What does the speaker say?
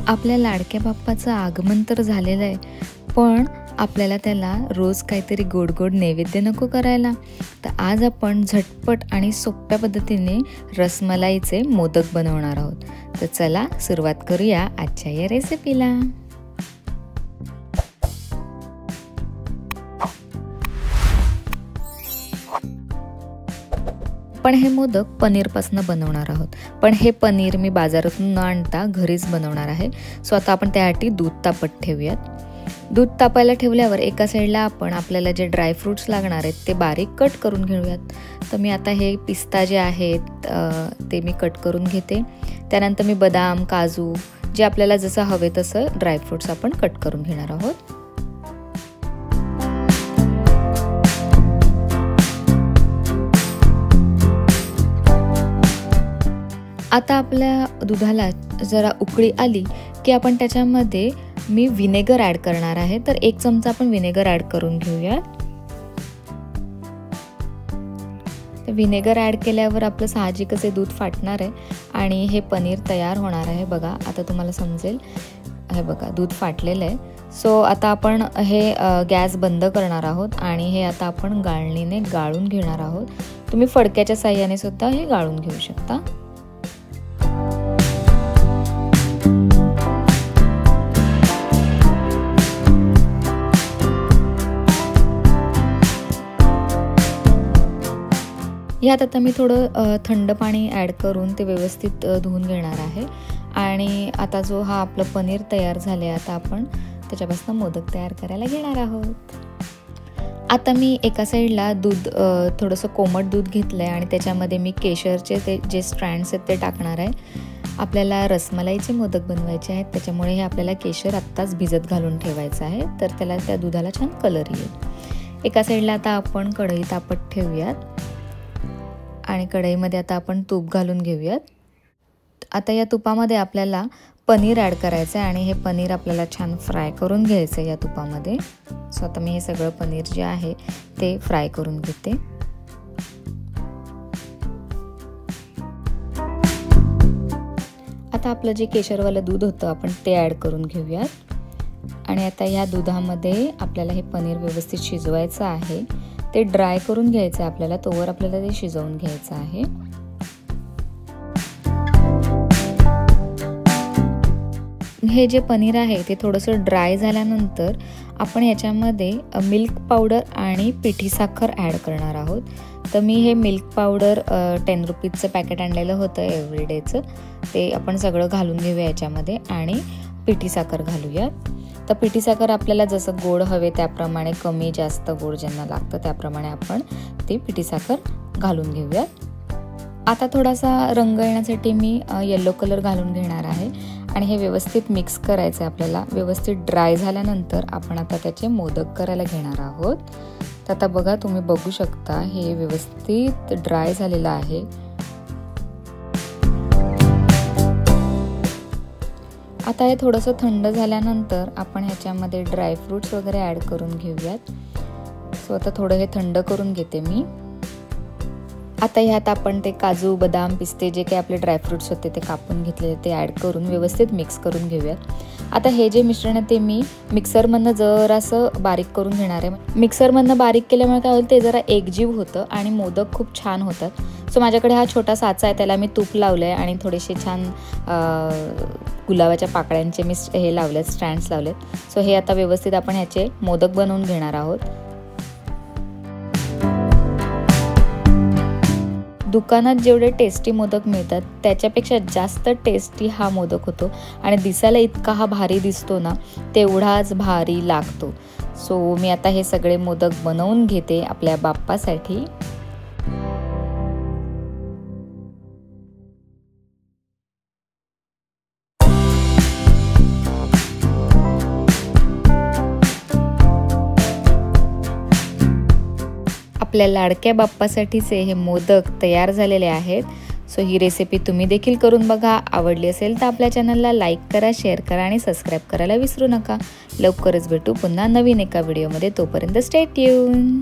आपल्या लाडक्या बाप्पाचं आगमन तर झालेलं आहे, पण आपल्याला त्याला रोज काहीतरी गोड गोड नैवेद्य नको करायला. तर आज आपण झटपट आणि सोप्या पद्धतीने रसमलाईचे मोदक बनवणार आहोत. तर चला सुरुवात करूया आजच्या या रेसिपीला. पण हे मोदक पनीरपासून बनवणार आहोत. पण हे पनीर मी बाजारातून न आणता घरीच बनवणार आहे. सो आता आपण त्यासाठी दूध तापत ठेवूयात. दूध तापायला ठेवल्यावर एका साईडला आपण आपल्याला जे ड्रायफ्रूट्स लागणार आहेत ते बारीक कट करून घेऊयात. तर मी आता हे पिस्ता जे आहेत ते मी कट करून घेते. त्यानंतर मी बदाम, काजू जे आपल्याला जसं हवे तसं ड्रायफ्रूट्स आपण कट करून घेणार आहोत. आता आपल्या दुधाला जरा उकळी आली की आपण त्याच्यामध्ये मी व्हिनेगर ॲड करणार आहे. तर 1 चमचा आपण व्हिनेगर ॲड करून घेऊया. व्हिनेगर ॲड केल्यावर आपलं साहजिकच हे दूध फाटणार आहे आणि हे पनीर तयार होणार आहे. बघा आता तुम्हाला समजेल, हे बघा दूध फाटलेलं आहे. सो आता आपण हे गॅस बंद करणार आहोत आणि हे आता आपण गाळणीने गाळून घेणार आहोत. तुम्ही फडक्याच्या साहाय्याने सुद्धा हे गाळून घेऊ शकता. यात आता मी थोडं थंड पाणी ॲड करून ते व्यवस्थित धुवून घेणार आहे. आणि आता जो हा आपलं पनीर तयार झाले, आता आपण त्याच्यापासून मोदक तयार करायला घेणार आहोत. आता मी एका साईडला दूध थोडंसं कोमट दूध घेतलं आहे आणि त्याच्यामध्ये मी केशरचे ते जे स्ट्रँड्स आहेत ते टाकणार आहे. आपल्याला रसमलाईचे मोदक बनवायचे आहेत, त्याच्यामुळे हे आपल्याला केशर आत्ताच भिजत घालून ठेवायचं आहे. तर त्याला त्या दुधाला छान कलर येईल. एका साईडला आता आपण कढई तापत ठेवूयात आणि कढईमध्ये आता आपण तूप घालून घेऊयात. आता या तुपामध्ये आपल्याला पनीर ॲड करायचं आहे आणि हे पनीर आपल्याला छान फ्राय करून घ्यायचं आहे या तुपामध्ये. सो आता मी हे सगळं पनीर जे आहे ते फ्राय करून घेते. आता आपलं जे केशरवालं दूध होतं आपण ते ॲड करून घेऊयात. आणि आता या दुधामध्ये आपल्याला हे पनीर व्यवस्थित शिजवायचं आहे. ते ड्राय करून घ्यायचं आहे आपल्याला, तोवर आपल्याला ते शिजवून घ्यायचं आहे. हे जे पनीर आहे ते थोडंसं ड्राय झाल्यानंतर आपण याच्यामध्ये मिल्क पावडर आणि पिठी साखर ॲड करणार आहोत. तर मी हे मिल्क पावडर 10 रुपीजचं पॅकेट आणलेलं होतं एव्हरीडेचं, ते आपण सगळं घालून घेऊया याच्यामध्ये आणि पिठी साखर घालूया. तर पिठी साखर आपल्याला जसं गोड हवे त्याप्रमाणे, कमी जास्त गोड ज्यांना लागतं त्याप्रमाणे आपण ती पिठी साखर घालून घेऊया. आता थोडासा रंग येण्यासाठी मी येलो कलर घालून घेणार आहे आणि हे व्यवस्थित मिक्स करायचं आहे आपल्याला. व्यवस्थित ड्राय झाल्यानंतर आपण आता त्याचे मोदक करायला घेणार आहोत. तर आता बघा, तुम्ही बघू शकता हे व्यवस्थित ड्राय झालेलं आहे. आता हे थोडंसं थंड झाल्यानंतर आपण ह्याच्यामध्ये ड्रायफ्रूट्स वगैरे ॲड करून घेऊयात. सो आता थोडं हे थंड करून घेते मी. आता ह्यात आपण ते काजू, बदाम, पिस्ते जे काही आपले ड्रायफ्रूट्स होते ते कापून घेतलेले ते ॲड करून व्यवस्थित मिक्स करून घेऊयात. आता हे जे मिश्रण आहे ते मी मिक्सरमधनं जरासं बारीक करून घेणार आहे. मिक्सरमधनं बारीक केल्यामुळे काय होतं, ते जरा एकजीव होतं आणि मोदक खूप छान होतात. सो माझ्याकडे हा छोटा साचा आहे, त्याला मी तूप लावलं आहे आणि थोडेसे छान गुलाबाच्या पाकळ्यांचे मी हे लावलेत, स्टँड्स लावलेत. सो हे आता व्यवस्थित आपण ह्याचे मोदक बनवून घेणार आहोत. दुकानात जेवढे टेस्टी मोदक मिळतात त्याच्यापेक्षा जास्त टेस्टी हा मोदक होतो आणि दिसायला इतका हा भारी दिसतो ना, तेवढाच भारी लागतो. सो मी आता हे सगळे मोदक बनवून घेते आपल्या बाप्पासाठी. आपल्या लाडक्या बाप्पासाठीचे हे मोदक तयार झालेले आहेत. सो ही रेसिपी तुम्ही देखील करून बघा. आवडली असेल तर आपल्या चॅनलला लाईक करा, शेअर करा आणि सबस्क्राईब करायला विसरू नका. लवकरच भेटू पुन्हा नवीन एका व्हिडिओमध्ये. तोपर्यंत स्टे ट्यून.